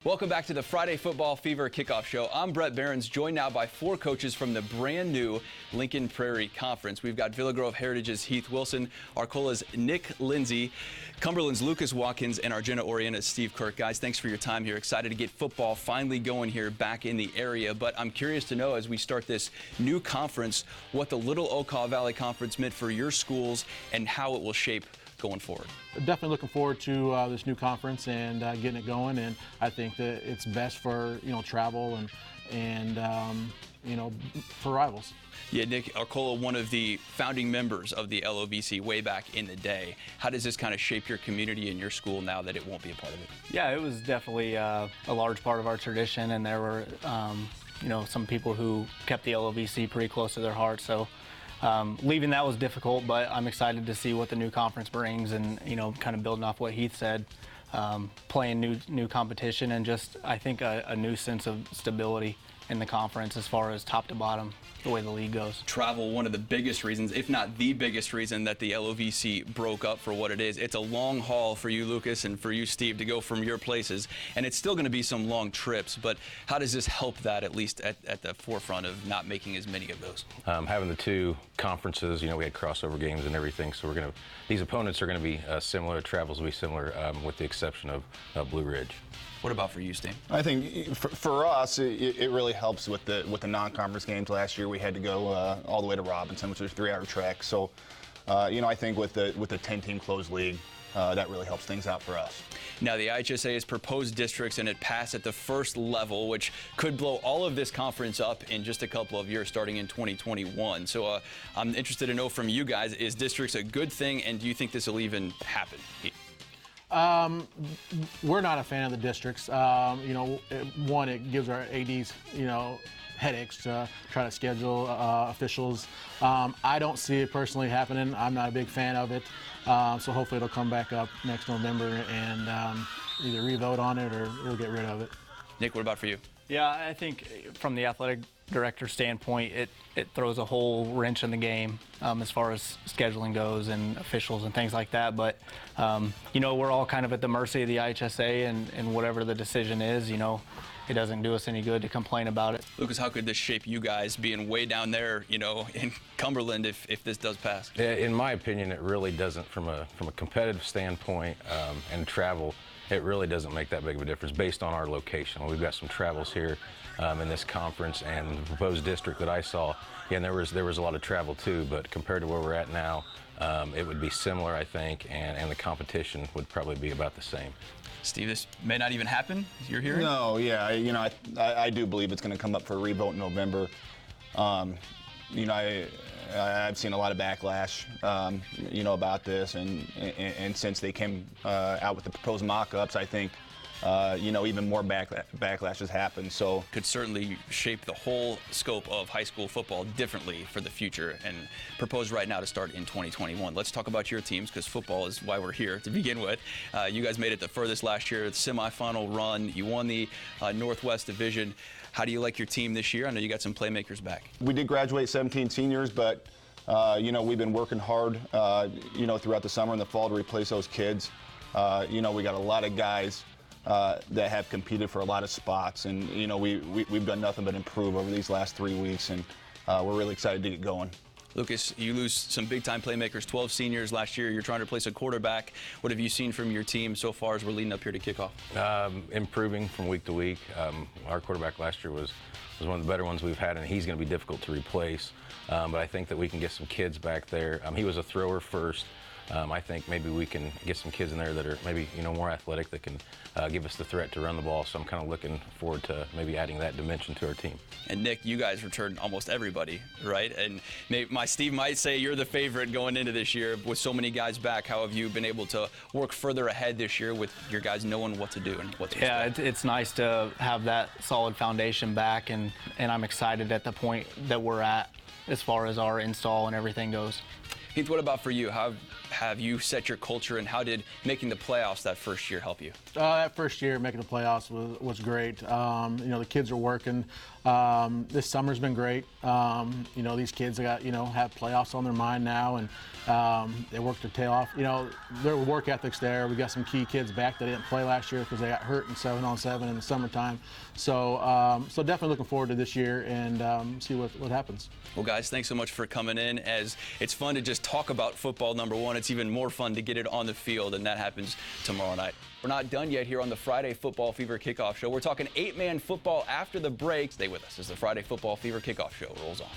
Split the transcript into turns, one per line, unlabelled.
Welcome back to the Friday Football Fever Kickoff Show. I'm Bret Beherns, joined now by four coaches from the brand new Lincoln Prairie Conference. We've got Villa Grove Heritage's Heath Wilson, Arcola's Nick Lindsay, Cumberland's Lucas Watkins, and Argenta Orienta's Steve Kirk. Guys, thanks for your time here. Excited to get football finally going here back in the area. But I'm curious to know, as we start this new conference, what the Little Okaw Valley Conference meant for your schools and how it will shape going forward.
Definitely looking forward to this new conference and getting it going, and I think that it's best for travel and for rivals.
Yeah, Nick, Arcola, one of the founding members of the LOVC way back in the day. How does this kind of shape your community and your school now that it won't be a part of it?
Yeah, it was definitely a large part of our tradition, and there were some people who kept the LOVC pretty close to their heart. So leaving that was difficult, but I'm excited to see what the new conference brings, and kind of building off what Heath said, playing new competition, and just I think a new sense of stability in the conference as far as top to bottom, the way the league goes.
Travel, one of the biggest reasons, if not the biggest reason, that the LOVC broke up for what it is. It's a long haul for you, Lucas, and for you, Steve, to go from your places, and it's still going to be some long trips, but how does this help that, at least at the forefront of not making as many of those?
Having the two conferences, we had crossover games and everything, so these opponents are going to be similar, travels will be similar, with the exception of Blue Ridge.
What about for you, Steve?
I think for us, it really helps with the non-conference games. Last year we had to go all the way to Robinson, which was a 3-hour trek. So, I think with the 10-team closed league, that really helps things out for us.
Now, the IHSA has proposed districts, and it passed at the first level, which could blow all of this conference up in just a couple of years, starting in 2021. So I'm interested to know from you guys, is districts a good thing, and do you think this will even happen?
We're not a fan of the districts. One, it gives our ADs, headaches to try to schedule officials. I don't see it personally happening. I'm not a big fan of it. So hopefully it'll come back up next November and either re-vote on it or we'll get rid of it.
Nick, what about for you?
Yeah, I think from the athletic director standpoint, it throws a whole wrench in the game as far as scheduling goes and officials and things like that. But, we're all kind of at the mercy of the IHSA and whatever the decision is, it doesn't do us any good to complain about it.
Lucas, how could this shape you guys being way down there, in Cumberland if this does pass?
In my opinion, it really doesn't, from a competitive standpoint and travel, it really doesn't make that big of a difference based on our location. We've got some travels here in this conference, and the proposed district that I saw, and there was a lot of travel too, but compared to where we're at now, it would be similar, I think, and the competition would probably be about the same.
Steve, this may not even happen, you're hearing?
No, yeah, I do believe it's going to come up for a revote in November. I've seen a lot of backlash, about this, and since they came out with the proposed mock-ups, I think, even more backlash has happened. So
could certainly shape the whole scope of high school football differently for the future, and proposed right now to start in 2021. Let's talk about your teams, because football is why we're here to begin with. You guys made it the furthest last year, the semifinal run. You won the Northwest Division. How do you like your team this year? I know you got some playmakers back. We
did graduate 17 seniors, but we've been working hard, throughout the summer and the fall to replace those kids. We got a lot of guys that have competed for a lot of spots, and we've done nothing but improve over these last 3 weeks, and we're really excited to get going.
Lucas, you lose some big-time playmakers, 12 seniors last year. You're trying to replace a quarterback. What have you seen from your team so far as we're leading up here to kickoff?
Improving from week to week. Our quarterback last year was one of the better ones we've had, and he's going to be difficult to replace. But I think that we can get some kids back there. He was a thrower first. I think maybe we can get some kids in there that are maybe more athletic, that can give us the threat to run the ball. So I'm kind of looking forward to maybe adding that dimension to our team.
And Nick, you guys returned almost everybody, right? And Steve might say you're the favorite going into this year with so many guys back. How have you been able to work further ahead this year with your guys knowing what to do and what to expect?
Yeah, it's nice to have that solid foundation back, and I'm excited at the point that we're at as far as our install and everything goes.
Heath, what about for you? How have you set your culture, and how did making the playoffs that first year help you?
That first year making the playoffs was great. The kids are working. This summer's been great. These kids have playoffs on their mind now, and they work their tail off. Their work ethic's there. We got some key kids back that didn't play last year because they got hurt in 7-on-7 in the summertime. So definitely looking forward to this year and see what happens.
Well, guys, thanks so much for coming in. As it's fun to just talk about football, number one, it's even more fun to get it on the field, and that happens tomorrow night. We're not done yet here on the Friday Football Fever Kickoff Show. We're talking 8-man football after the break. Stay with us as the Friday Football Fever Kickoff Show rolls on.